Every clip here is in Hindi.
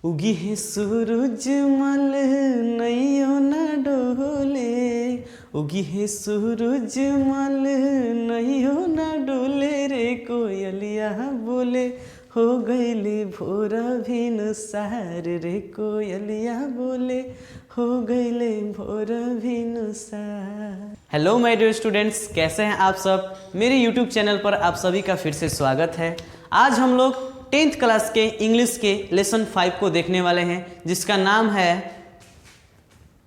उगी है सूरज मल नैयो न डोले, उगी है सूरज मल नैयो न डोले रे कोयलिया बोले हो गईले भोरा भिन सार रे कोयलिया बोले हो गईले भोरा भिन सार। हेलो माय डियर स्टूडेंट्स, कैसे हैं आप सब। मेरे यूट्यूब चैनल पर आप सभी का फिर से स्वागत है। आज हम लोग 10th क्लास के इंग्लिश के लेसन 5 को देखने वाले हैं, जिसका नाम है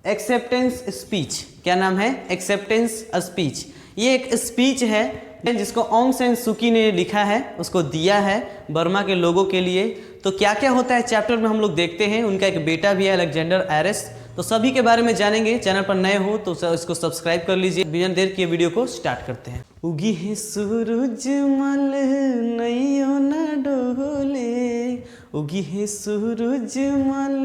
एक्सेप्टेंस स्पीच। क्या नाम है? Acceptance speech. ये एक स्पीच है जिसको ऑन्ग सैन सुकी ने लिखा है, उसको दिया है बर्मा के लोगों के लिए। तो क्या क्या होता है चैप्टर में हम लोग देखते हैं। उनका एक बेटा भी है अलेक्जेंडर एरिस, तो सभी के बारे में जानेंगे। चैनल पर नए हो तो इसको सब्सक्राइब कर लीजिए। बिना देर किए वीडियो को स्टार्ट करते हैं। उगी है सूरज मल नैयो न डोले, उगी है सूरज मल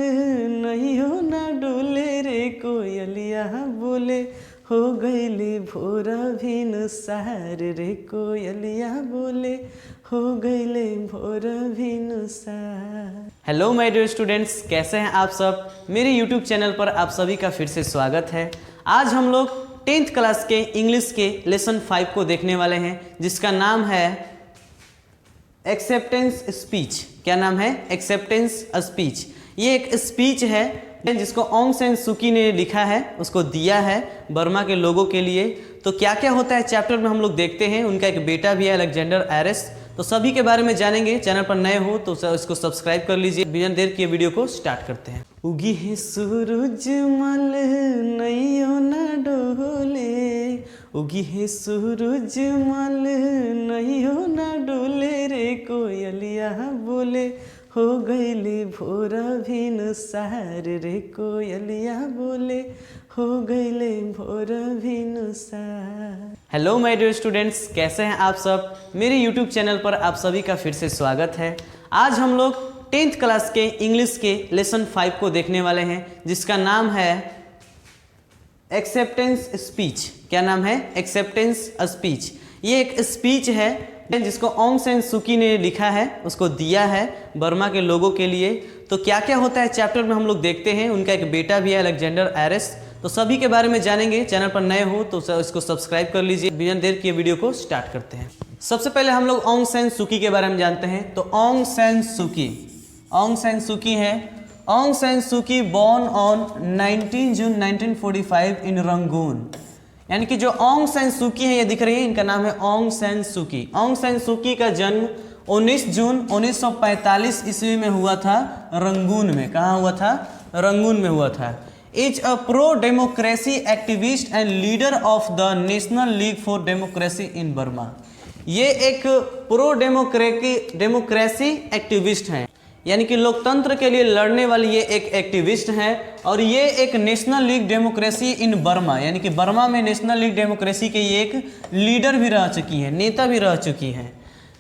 नैयो न डोले रे कोयलिया बोले हो गईले भोरा भिन सार रे कोयलिया बोले हो गईले भोरा भिन सार। हेलो माय डियर स्टूडेंट्स, कैसे हैं आप सब। मेरे यूट्यूब चैनल पर आप सभी का फिर से स्वागत है। आज हम लोग 10th क्लास के इंग्लिश के लेसन 5 को देखने वाले हैं, जिसका नाम है एक्सेप्टेंस स्पीच। क्या नाम है? Acceptance speech. ये एक स्पीच है जिसको ऑन्ग सैन सुकी ने लिखा है, उसको दिया है बर्मा के लोगों के लिए। तो क्या क्या होता है चैप्टर में हम लोग देखते हैं। उनका एक बेटा भी है अलेक्जेंडर एरिस, तो सभी के बारे में जानेंगे। चैनल पर नए हो तो इसको सब्सक्राइब कर लीजिए। बिना देर किए वीडियो को स्टार्ट करते हैं। उगी है सूरज मल नैयो न डोले, उगी है सूरज मल नैयो न डोले रे कोयलिया बोले हो गईले भोरा भिन सार रे कोयलिया बोले हो गईले भोरा भिन सार। हेलो माय डियर स्टूडेंट्स, कैसे हैं आप सब। मेरे यूट्यूब चैनल पर आप सभी का फिर से स्वागत है। आज हम लोग 10th क्लास के इंग्लिश के लेसन 5 को देखने वाले हैं, जिसका नाम है एक्सेप्टेंस स्पीच। क्या नाम है? Acceptance speech. ये एक स्पीच है जिसको ऑन्ग सैन सुकी ने लिखा है, उसको दिया है बर्मा के लोगों के लिए। तो क्या क्या होता है चैप्टर में हम लोग देखते हैं। उनका एक बेटा भी है अलेक्जेंडर एरिस, तो सभी के बारे में जानेंगे। चैनल पर नए हो तो इसको सब्सक्राइब कर लीजिए। बिना देर किए वीडियो को स्टार्ट करते हैं। सबसे पहले हम लोग ऑन्ग सैन सुकी के बारे में जानते हैं। तो ऑन्ग सैन सुकी, ऑन्ग सैन सुकी है। ऑन्ग सैन सुकी born on 19 June 1945 in Rangoon. यानी कि जो ऑन्ग सैन सुकी है, ये दिख रही है, इनका नाम है ऑन्ग सैन सुकी। ऑन्ग सैन सुकी का जन्म 19 जून 1945 ईस्वी में हुआ था, रंगून में। कहाँ हुआ था? रंगून में हुआ था। Is a pro democracy activist and leader of the national league for democracy in Burma. ये एक प्रो डेमोक्रेसी एक्टिविस्ट हैं, यानी कि लोकतंत्र के लिए लड़ने वाली ये एक एक्टिविस्ट हैं। और ये एक national league democracy in Burma, यानी कि बर्मा में नेशनल लीग डेमोक्रेसी के ये एक लीडर भी रह चुकी हैं, नेता भी रह चुकी हैं।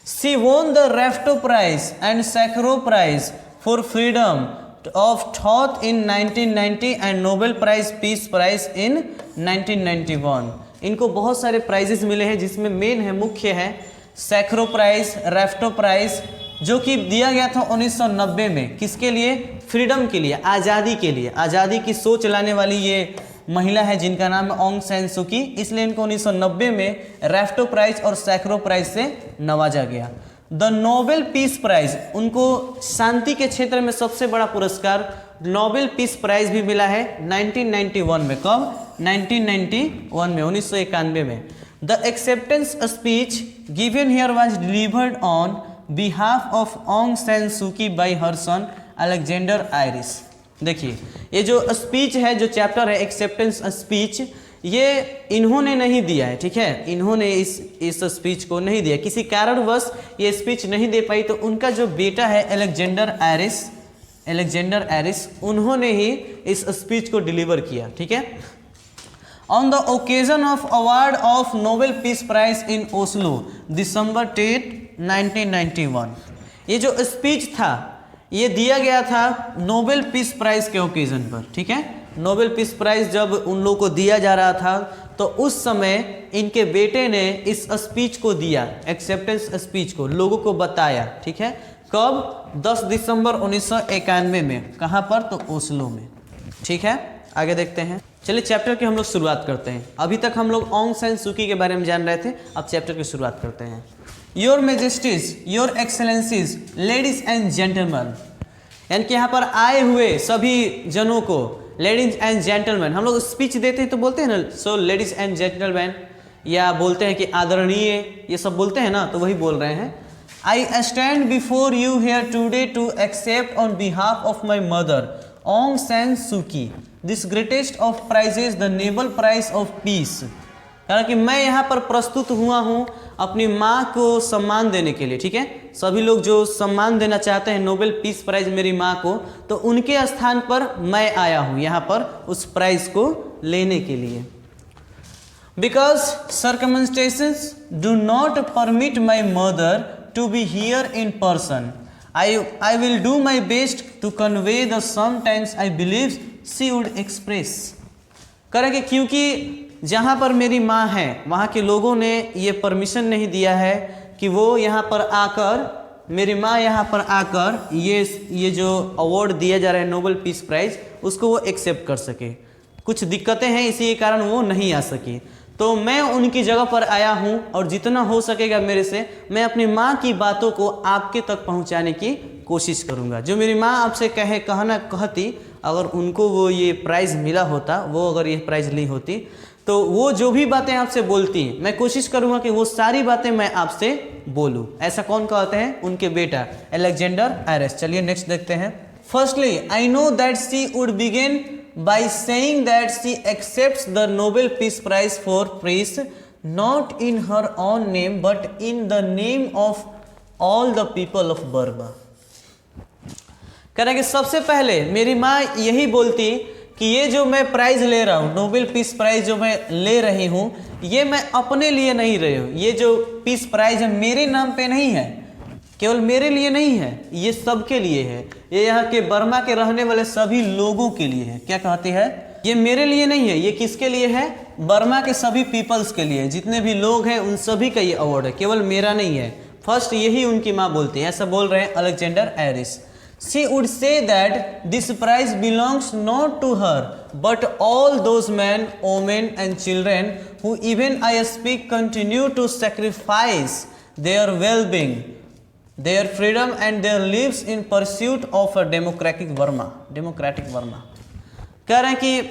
She won the Rafto prize and Sakharov prize for freedom of thought in 1990 and Nobel prize peace prize in 1991। इनको बहुत सारे प्राइजेस मिले हैं, जिसमें मेन है, मुख्य है सैकरो प्राइज, रेफ्टो प्राइज, जो कि दिया गया था 1990 में। किसके लिए? फ्रीडम के लिए, आज़ादी के लिए। आज़ादी की सोच लाने वाली ये महिला है, जिनका नाम है ऑन्ग सैन सुकी, इसलिए इनको 1990 में रेफ्टो प्राइज और सैकरो प्राइज से नवाजा गया। द नोबेल पीस प्राइज, उनको शांति के क्षेत्र में सबसे बड़ा पुरस्कार नोबेल पीस प्राइज भी मिला है 1991 में। कब? 1991 में, 1991 में। The acceptance speech given here was delivered on behalf of Aung San Suu Kyi by her son Alexander Aris. देखिए, ये जो स्पीच है, जो चैप्टर है एक्सेप्टेंस स्पीच, ये इन्होंने नहीं दिया है, ठीक है। इन्होंने इस स्पीच को नहीं दिया, किसी कारणवश ये स्पीच नहीं दे पाई। तो उनका जो बेटा है अलेक्जेंडर एरिस, उन्होंने ही इस स्पीच को डिलीवर किया, ठीक है। On the occasion of award of Nobel peace prize in Oslo December 10, 1991। ये जो स्पीच था, ये दिया गया था नोबेल पीस प्राइज के ओकेजन पर, ठीक है। नोबेल पीस प्राइज जब उन लोगों को दिया जा रहा था, तो उस समय इनके बेटे ने इस स्पीच को दिया, एक्सेप्टेंस स्पीच को लोगों को बताया, ठीक है। कब? 10 दिसंबर 1991 में। कहाँ पर? तो ओस्लो में। ठीक है, आगे देखते हैं। चलिए चैप्टर की हम लोग शुरुआत करते हैं। अभी तक हम लोग ऑन्ग सैन सूकी के बारे में जान रहे थे, अब चैप्टर की शुरुआत करते हैं। Your majesties, your excellencies, ladies and gentleman, यानी कि यहाँ पर आए हुए सभी जनों को लेडीज एंड जेंटलमैन, हम लोग स्पीच देते हैं तो बोलते हैं ना, सो लेडीज एंड जेंटलमैन, या बोलते हैं कि आदरणीय, ये सब बोलते हैं ना, तो वही बोल रहे हैं। I stand before you here today to accept on behalf of my mother Aung San Suu Kyi this greatest of prizes the Nobel prize of peace. कारण कि मैं यहाँ पर प्रस्तुत हुआ हूँ अपनी माँ को सम्मान देने के लिए। ठीक है, सभी लोग जो सम्मान देना चाहते हैं नोबेल पीस प्राइज मेरी माँ को, तो उनके स्थान पर मैं आया हूँ यहाँ पर उस प्राइज को लेने के लिए। Because circumstances do not permit my mother to be here in person, I will do my best to convey the sometimes I believe she would express। करेंगे क्योंकि जहाँ पर मेरी माँ है वहाँ के लोगों ने ये परमिशन नहीं दिया है कि वो यहाँ पर आकर, मेरी माँ यहाँ पर आकर ये जो अवार्ड दिया जा रहा है नोबेल पीस प्राइज, उसको वो एक्सेप्ट कर सके। कुछ दिक्कतें हैं, इसी के कारण वो नहीं आ सकी। तो मैं उनकी जगह पर आया हूं और जितना हो सकेगा मेरे से मैं अपनी माँ की बातों को आपके तक पहुंचाने की कोशिश करूंगा। जो मेरी माँ आपसे कहती, अगर उनको वो ये प्राइज़ मिला होता, वो अगर ये प्राइज़ ली होती, तो वो जो भी बातें आपसे बोलती हैं मैं कोशिश करूंगा कि वो सारी बातें मैं आपसे बोलूँ। ऐसा कौन कहते हैं? उनके बेटा अलेक्जेंडर आयरेस। चलिए नेक्स्ट देखते हैं। Firstly I know that she would begin by saying that she accepts the Nobel Peace Prize for peace not in her own name but in the name of all the people of Burma। करेंगे सबसे पहले मेरी माँ यही बोलती कि ये जो मैं प्राइज ले रहा हूँ, नोबेल पीस प्राइज जो मैं ले रही हूँ, ये मैं अपने लिए नहीं रही हूँ। ये जो पीस प्राइज है मेरे नाम पे नहीं है, केवल मेरे लिए नहीं है, ये सबके लिए है। ये यहाँ के बर्मा के रहने वाले सभी लोगों के लिए है। क्या कहती है? ये मेरे लिए नहीं है, ये किसके लिए है? बर्मा के सभी पीपल्स के लिए, जितने भी लोग हैं उन सभी का ये अवार्ड है, केवल मेरा नहीं है। फर्स्ट यही उनकी माँ बोलती है, ऐसा बोल रहे हैं Alexander iris. She would say that this prize belongs not to her but all those men, women and children who even I speak continue to sacrifice their well-being, their freedom and their lives in pursuit of a democratic Burma। Democratic Burma. कह रहे हैं कि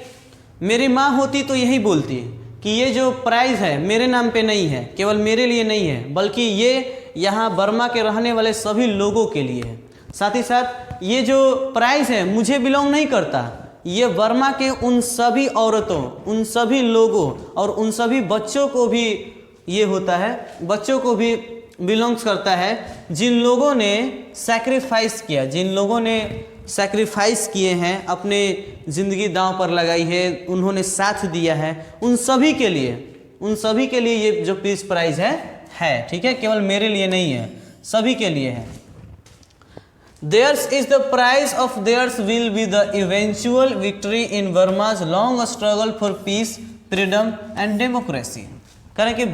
मेरी माँ होती तो यही बोलती कि ये जो प्राइज़ है मेरे नाम पे नहीं है, केवल मेरे लिए नहीं है, बल्कि ये यहाँ बर्मा के रहने वाले सभी लोगों के लिए है। साथ ही साथ ये जो प्राइज़ है मुझे बिलोंग नहीं करता, ये बर्मा के उन सभी औरतों, उन सभी लोगों और उन सभी बच्चों को भी ये होता है, बच्चों को भी बिलोंग्स करता है, जिन लोगों ने सैक्रिफाइस किया, जिन लोगों ने सैक्रिफाइस किए हैं, अपने ज़िंदगी दांव पर लगाई है, उन्होंने साथ दिया है, उन सभी के लिए, उन सभी के लिए ये जो पीस प्राइज है। ठीक है, केवल मेरे लिए नहीं है, सभी के लिए है। Theirs is the prize of theirs will be the eventual victory in Burma's long struggle for peace, freedom and democracy। करें कि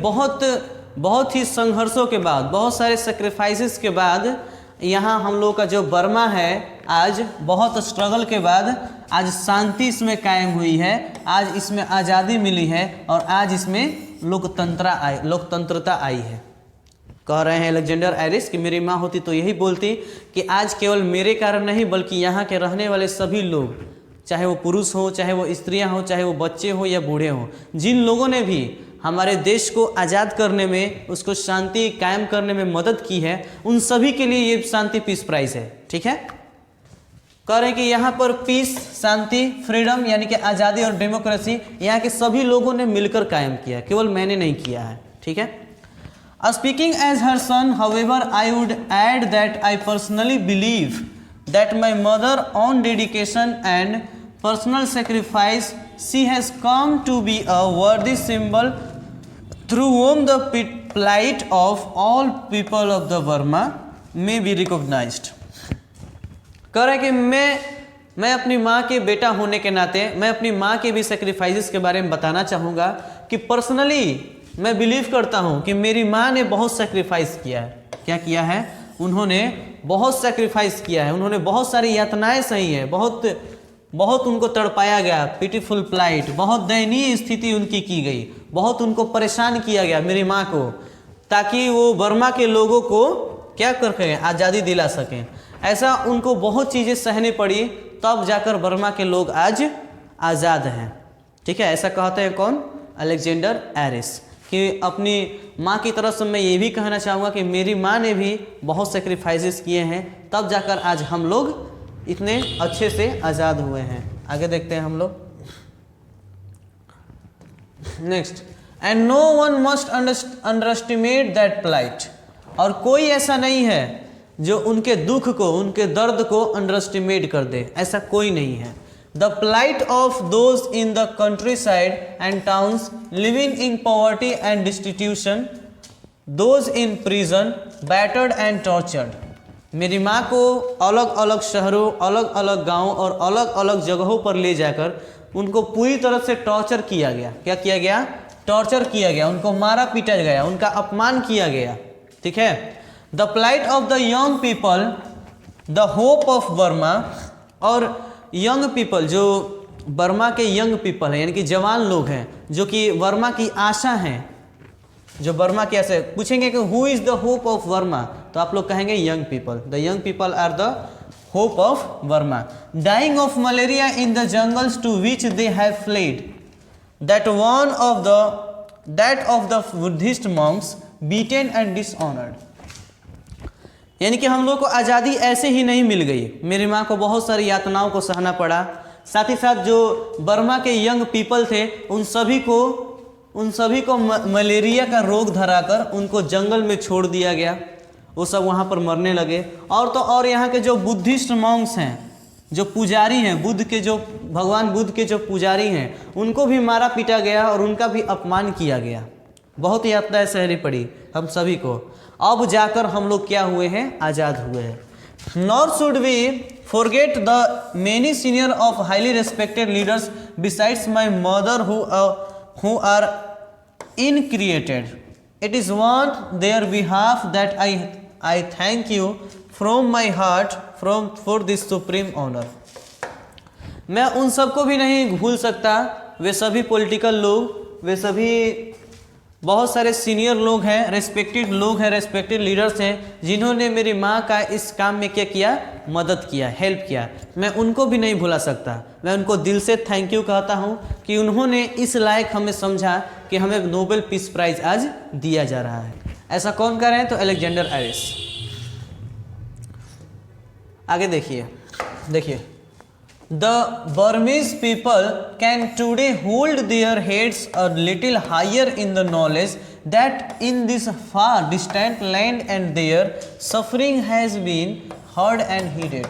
बहुत ही संघर्षों के बाद, बहुत सारे सेक्रीफाइसेस के बाद यहाँ हम लोग का जो बर्मा है आज बहुत स्ट्रगल के बाद आज शांति इसमें कायम हुई है, आज इसमें आज़ादी मिली है और आज इसमें लोकतंत्रता आई है। कह रहे हैं अलेक्जेंडर आयरिस कि मेरी माँ होती तो यही बोलती कि आज केवल मेरे कारण नहीं बल्कि यहाँ के रहने वाले सभी लोग, चाहे वो पुरुष हो, चाहे वो स्त्रियाँ हो, चाहे वो बच्चे हो या बूढ़े हों, जिन लोगों ने भी हमारे देश को आज़ाद करने में, उसको शांति कायम करने में मदद की है, उन सभी के लिए ये शांति पीस प्राइज है। ठीक है, कह रहे हैं कि यहाँ पर पीस, शांति, फ्रीडम यानी कि आज़ादी और डेमोक्रेसी यहाँ के सभी लोगों ने मिलकर कायम किया, केवल मैंने नहीं किया है। ठीक है, Speaking as her son, however, I would add that I personally believe that my mother, on dedication and personal sacrifice, she has come to be a worthy symbol through whom the plight of all people of the Burma may be recognized। कह रहा है कि मैं अपनी माँ के बेटा होने के नाते मैं अपनी माँ के भी सेक्रीफाइसेस के बारे में बताना चाहूँगा कि पर्सनली मैं बिलीव करता हूँ कि मेरी माँ ने बहुत सेक्रीफाइस किया है। क्या किया है? उन्होंने बहुत सेक्रीफाइस किया है, उन्होंने बहुत सारी यातनाएं सही है, बहुत उनको तड़पाया गया, पिटीफुल प्लाइट, बहुत दयनीय स्थिति उनकी की गई, बहुत उनको परेशान किया गया मेरी माँ को, ताकि वो बर्मा के लोगों को क्या कर सकें, आज़ादी दिला सकें। ऐसा उनको बहुत चीज़ें सहनी पड़ी, तब जाकर बर्मा के लोग आज आज़ाद हैं। ठीक है, ऐसा कहते हैं कौन? Alexander Aris. कि अपनी माँ की तरफ से मैं ये भी कहना चाहूँगा कि मेरी माँ ने भी बहुत सेक्रीफाइसेस किए हैं, तब जाकर आज हम लोग इतने अच्छे से आज़ाद हुए हैं। आगे देखते हैं हम लोग। Next, and no one must underestimate that plight. और कोई ऐसा नहीं है जो उनके दुख को, उनके दर्द को अंडरएस्टिमेट कर दे, ऐसा कोई नहीं है। The plight of those in the countryside and towns living in poverty and destitution, those in prison, battered and tortured. मेरी माँ को अलग अलग शहरों, अलग अलग गांवों और अलग अलग जगहों पर ले जाकर उनको पूरी तरह से टॉर्चर किया गया। क्या किया गया? टॉर्चर किया गया, उनको मारा पीटा गया, उनका अपमान किया गया। ठीक है। The plight of the young people, the hope of Burma. और यंग पीपल, जो बर्मा के यंग पीपल हैं, यानी कि जवान लोग हैं, जो कि बर्मा की आशा हैं, जो बर्मा की आशा। पूछेंगे कि who is the hope of Burma, तो आप लोग कहेंगे young people. The young people are the hope of Burma. Dying of malaria in the jungles to which they have fled, that of the Buddhist monks beaten and dishonoured. यानी कि हम लोग को आज़ादी ऐसे ही नहीं मिल गई, मेरी माँ को बहुत सारी यातनाओं को सहना पड़ा। साथ ही साथ जो बर्मा के यंग पीपल थे, उन सभी को मलेरिया का रोग धराकर उनको जंगल में छोड़ दिया गया, वो सब वहाँ पर मरने लगे। और तो और यहाँ के जो बुद्धिस्ट मॉन्क्स हैं, जो पुजारी हैं, बुद्ध के जो भगवान बुद्ध के जो पुजारी हैं, उनको भी मारा पीटा गया और उनका भी अपमान किया गया। बहुत यातनाएं सहनी पड़ी हम सभी को। अब जाकर हम लोग क्या हुए हैं? आज़ाद हुए हैं। Nor should we forget the many senior of highly respected leaders besides my mother who are incarcerated. It is on their behalf that I thank you from my heart for this supreme honour. मैं उन सबको भी नहीं भूल सकता, वे सभी पॉलिटिकल लोग, वे सभी बहुत सारे सीनियर लोग हैं, रेस्पेक्टेड लोग हैं, रेस्पेक्टेड लीडर्स हैं, जिन्होंने मेरी माँ का इस काम में क्या किया? मदद किया, हेल्प किया। मैं उनको भी नहीं भुला सकता। मैं उनको दिल से थैंक यू कहता हूँ कि उन्होंने इस लायक हमें समझा कि हमें नोबेल पीस प्राइज़ आज दिया जा रहा है। ऐसा कौन कर रहे हैं? तो अलेक्जेंडर एरिस। आगे देखिए The Burmese people can today hold their heads a little higher in the knowledge that in this far distant land and their suffering has been heard and heeded.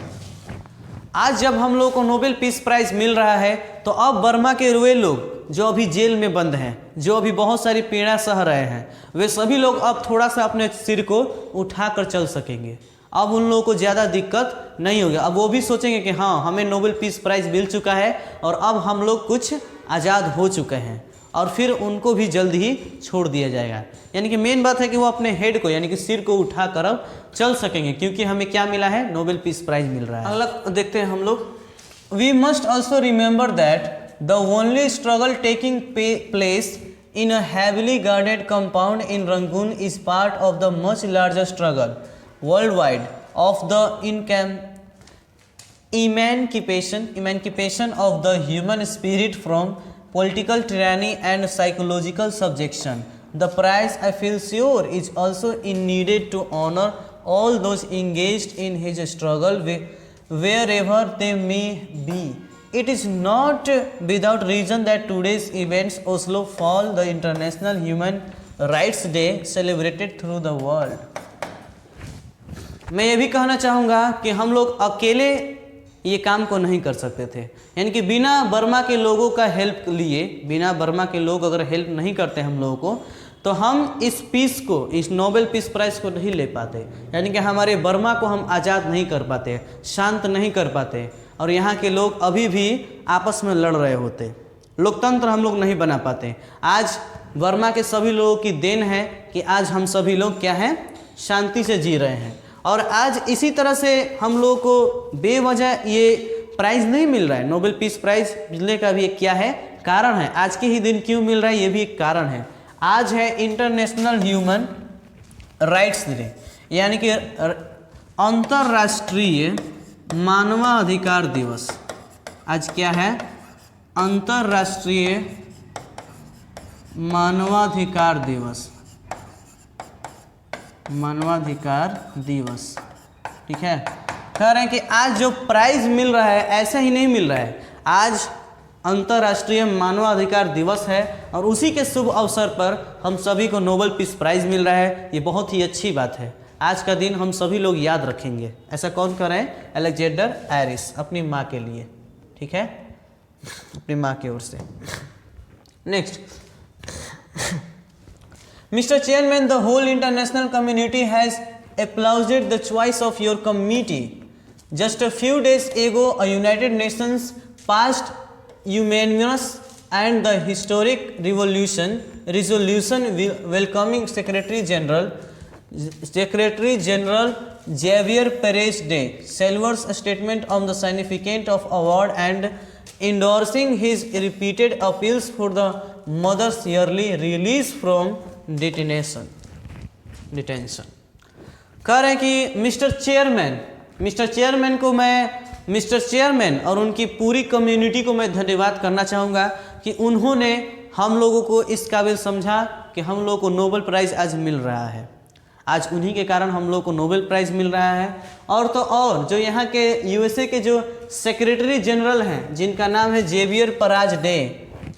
आज जब हम लोग को नोबेल पीस प्राइज़ मिल रहा है, तो अब बर्मा के वे लोग जो अभी जेल में बंद हैं, जो अभी बहुत सारी पीड़ा सह रहे हैं, वे सभी लोग अब थोड़ा सा अपने सिर को उठा कर चल सकेंगे। अब उन लोगों को ज़्यादा दिक्कत नहीं होगी। अब वो भी सोचेंगे कि हाँ, हमें नोबेल पीस प्राइज़ मिल चुका है और अब हम लोग कुछ आज़ाद हो चुके हैं, और फिर उनको भी जल्द ही छोड़ दिया जाएगा। यानी कि मेन बात है कि वो अपने हेड को, यानी कि सिर को उठा कर अब चल सकेंगे, क्योंकि हमें क्या मिला है? नोबेल पीस प्राइज़ मिल रहा है। अगला देखते हैं हम लोग। We must also remember that the only struggle taking place in a heavily guarded compound in Rangoon is part of the much larger struggle worldwide of the emancipation of the human spirit from political tyranny and psychological subjection. The prize, I feel sure, is also needed to honor all those engaged in his struggle wherever they may be. It is not without reason that today's events Oslo fall the International Human Rights Day celebrated through the world. मैं ये भी कहना चाहूँगा कि हम लोग अकेले ये काम को नहीं कर सकते थे, यानी कि बिना बर्मा के लोगों का हेल्प लिए, बिना बर्मा के लोग अगर हेल्प नहीं करते हम लोगों को, तो हम इस पीस को, इस नोबेल पीस प्राइज़ को नहीं ले पाते। यानी कि हमारे बर्मा को हम आज़ाद नहीं कर पाते, शांत नहीं कर पाते, और यहाँ के लोग अभी भी आपस में लड़ रहे होते, लोकतंत्र हम लोग नहीं बना पाते। आज बर्मा के सभी लोगों की देन है कि आज हम सभी लोग क्या हैं? शांति से जी रहे हैं। और आज इसी तरह से हम लोगों को बेवजह ये प्राइज़ नहीं मिल रहा है। नोबेल पीस प्राइज़ मिलने का भी एक क्या है कारण है, आज के ही दिन क्यों मिल रहा है ये भी एक कारण है। आज है इंटरनेशनल ह्यूमन राइट्स डे, यानी कि अंतर्राष्ट्रीय मानवाधिकार दिवस। आज क्या है? अंतर्राष्ट्रीय मानवाधिकार दिवस, मानवाधिकार दिवस। ठीक है, कह रहे हैं कि आज जो प्राइज मिल रहा है ऐसा ही नहीं मिल रहा है, आज अंतर्राष्ट्रीय मानवाधिकार दिवस है और उसी के शुभ अवसर पर हम सभी को नोबेल पीस प्राइज मिल रहा है। ये बहुत ही अच्छी बात है, आज का दिन हम सभी लोग याद रखेंगे। ऐसा कौन कर रहे हैं? अलेक्जेंडर एरिस, अपनी माँ के लिए। ठीक है, अपनी माँ की ओर से। Next, Mr. Chairman, the whole international community has applauded the choice of your committee. Just a few days ago, a United Nations passed unanimous and the historic resolution welcoming Secretary General Javier Perez de Silva's statement on the significance of award and endorsing his repeated appeals for the mother's yearly release from detention. कह रहे हैं कि मिस्टर चेयरमैन को मैं, मिस्टर चेयरमैन और उनकी पूरी कम्युनिटी को मैं धन्यवाद करना चाहूँगा कि उन्होंने हम लोगों को इस काबिल समझा कि हम लोगों को नोबेल प्राइज़ आज मिल रहा है। आज उन्हीं के कारण हम लोगों को नोबेल प्राइज़ मिल रहा है। और तो और जो यहाँ के यूएसए के जो सेक्रेटरी जनरल हैं, जिनका नाम है जेवियर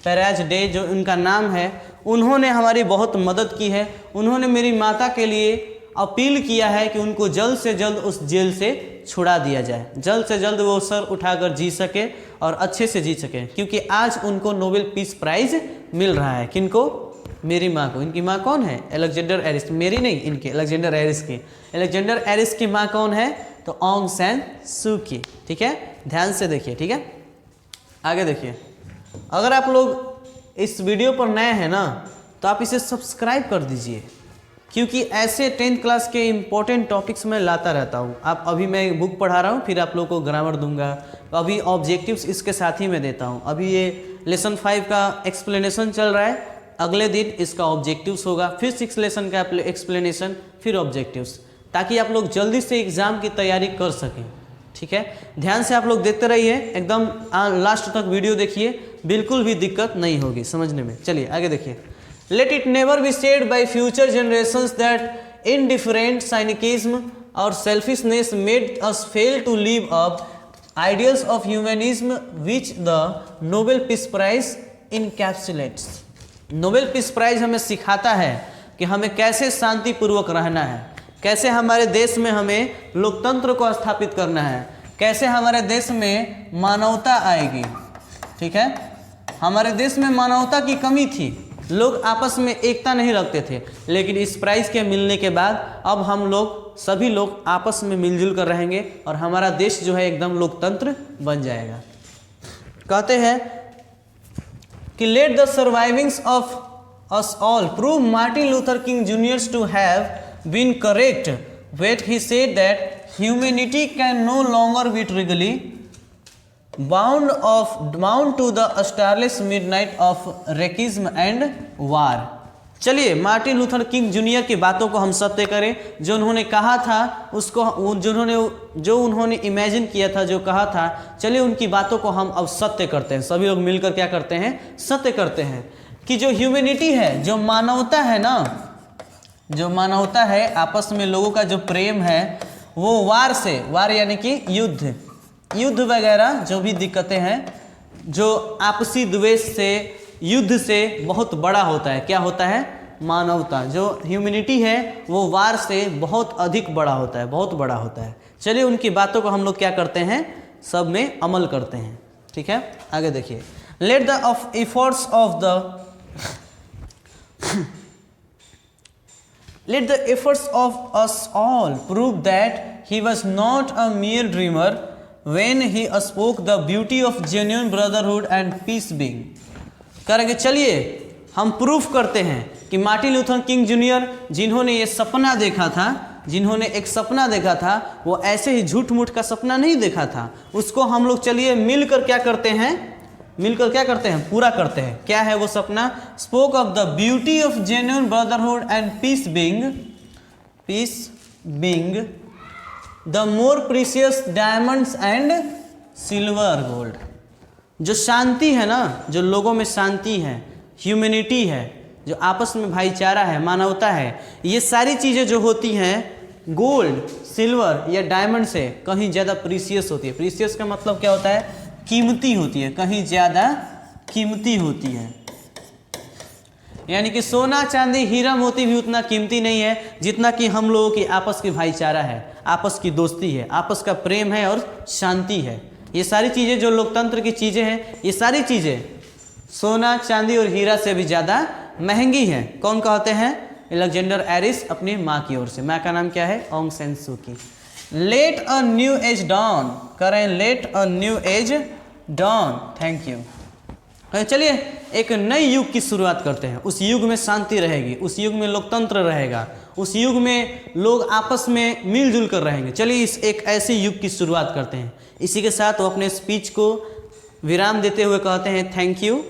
पेरेज डे जो उनका नाम है, उन्होंने हमारी बहुत मदद की है। उन्होंने मेरी माता के लिए अपील किया है कि उनको जल्द से जल्द उस जेल से छुड़ा दिया जाए, जल्द से जल्द वो सर उठाकर जी सके और अच्छे से जी सके, क्योंकि आज उनको नोबेल पीस प्राइज़ मिल रहा है। किनको? मेरी माँ को। इनकी माँ कौन है? Alexander Aris. मेरी नहीं, इनके, अलेक्जेंडर एरिस की। अलेक्जेंडर एरिस की माँ कौन है? तो ऑंग सैन सू की। ठीक है, ध्यान से देखिए। ठीक है, आगे देखिए। अगर आप लोग इस वीडियो पर नए हैं ना, तो आप इसे सब्सक्राइब कर दीजिए, क्योंकि ऐसे 10th क्लास के इम्पोर्टेंट टॉपिक्स मैं लाता रहता हूँ। आप अभी मैं बुक पढ़ा रहा हूँ, फिर आप लोगों को ग्रामर दूंगा, अभी ऑब्जेक्टिव्स इसके साथ ही मैं देता हूँ। अभी ये लेसन 5 का एक्सप्लेनेशन चल रहा है, अगले दिन इसका ऑब्जेक्टिव्स होगा, फिर 6 लेसन का एक्सप्लेनेशन, फिर ऑब्जेक्टिव्स, ताकि आप लोग जल्दी से एग्ज़ाम की तैयारी कर सकें। ठीक है, ध्यान से आप लोग देखते रहिए, एकदम लास्ट तक वीडियो देखिए, बिल्कुल भी दिक्कत नहीं होगी समझने में। चलिए आगे देखिए। Let it never be said by future generations that indifferent cynicism और selfishness made us fail to live up ideals of humanism which the Nobel peace prize encapsulates. Nobel peace prize हमें सिखाता है कि हमें कैसे शांतिपूर्वक रहना है, कैसे हमारे देश में हमें लोकतंत्र को स्थापित करना है, कैसे हमारे देश में मानवता आएगी। ठीक है, हमारे देश में मानवता की कमी थी, लोग आपस में एकता नहीं रखते थे, लेकिन इस प्राइज़ के मिलने के बाद अब हम लोग सभी लोग आपस में मिलजुल कर रहेंगे और हमारा देश जो है एकदम लोकतंत्र बन जाएगा। कहते हैं कि let the survivings of us all prove Martin Luther King junior's to have been correct when he said that humanity can no longer be tragically bound to the starless midnight of racism and war। चलिए मार्टिन लूथर किंग जूनियर की बातों को हम सत्य करें। जो उन्होंने कहा था उसको, जो उन्होंने इमेजिन किया था, जो कहा था, चलिए उनकी बातों को हम अब सत्य करते हैं। सभी लोग मिलकर क्या करते हैं? सत्य करते हैं कि जो ह्यूमैनिटी है, जो मानवता है ना, जो मानवता है, आपस में लोगों का जो प्रेम है, वो वार यानी कि युद्ध वगैरह जो भी दिक्कतें हैं, जो आपसी द्वेष से, युद्ध से बहुत बड़ा होता है। क्या होता है? मानवता। जो ह्यूमैनिटी है वो वार से बहुत अधिक बड़ा होता है, बहुत बड़ा होता है। चलिए उनकी बातों को हम लोग क्या करते हैं? सब में अमल करते हैं। ठीक है, आगे देखिए। Let the efforts of us all prove that he was not a mere dreamer when he spoke the beauty of genuine brotherhood and peace being। करेंगे, चलिए हम प्रूफ करते हैं कि मार्टिन लूथर किंग जूनियर जिन्होंने ये सपना देखा था जिन्होंने एक सपना देखा था वो ऐसे ही झूठ मूठ का सपना नहीं देखा था, उसको हम लोग चलिए मिलकर क्या करते हैं, पूरा करते हैं। क्या है वो सपना? Spoke of the beauty of genuine brotherhood and peace being the more precious diamonds and silver gold. जो शांति है ना, जो लोगों में शांति है, ह्यूमैनिटी है, जो आपस में भाईचारा है, मानवता है, ये सारी चीज़ें जो होती हैं गोल्ड, सिल्वर या डायमंड से कहीं ज़्यादा प्रीशियस होती है। प्रीशियस का मतलब क्या होता है? कीमती होती है, कहीं ज़्यादा कीमती होती है। यानी कि सोना चांदी हीरा मोती भी उतना कीमती नहीं है जितना कि हम लोगों की आपस की भाईचारा है, आपस की दोस्ती है, आपस का प्रेम है और शांति है। ये सारी चीज़ें जो लोकतंत्र की चीज़ें हैं, ये सारी चीज़ें सोना चांदी और हीरा से भी ज़्यादा महंगी हैं। कौन कहते हैं? अलेक्जेंडर एरिस अपनी माँ की ओर से। माँ का नाम क्या है? ऑन्ग San Suu Kyi. Let a new age dawn करें, let a new age dawn. Thank you. चलिए एक नए युग की शुरुआत करते हैं। उस युग में शांति रहेगी, उस युग में लोकतंत्र रहेगा, उस युग में लोग आपस में मिलजुल कर रहेंगे। चलिए इस एक ऐसे युग की शुरुआत करते हैं। इसी के साथ वो अपने स्पीच को विराम देते हुए कहते हैं थैंक यू,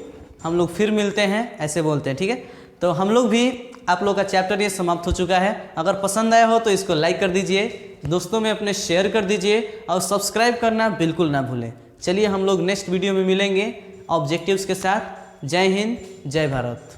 हम लोग फिर मिलते हैं, ऐसे बोलते हैं। ठीक है, तो हम लोग भी, आप लोग का चैप्टर ये समाप्त हो चुका है। अगर पसंद आया हो तो इसको लाइक कर दीजिए, दोस्तों में अपने शेयर कर दीजिए और सब्सक्राइब करना बिल्कुल ना भूलें। चलिए हम लोग नेक्स्ट वीडियो में मिलेंगे ऑब्जेक्टिव्स के साथ। जय हिंद, जय भारत।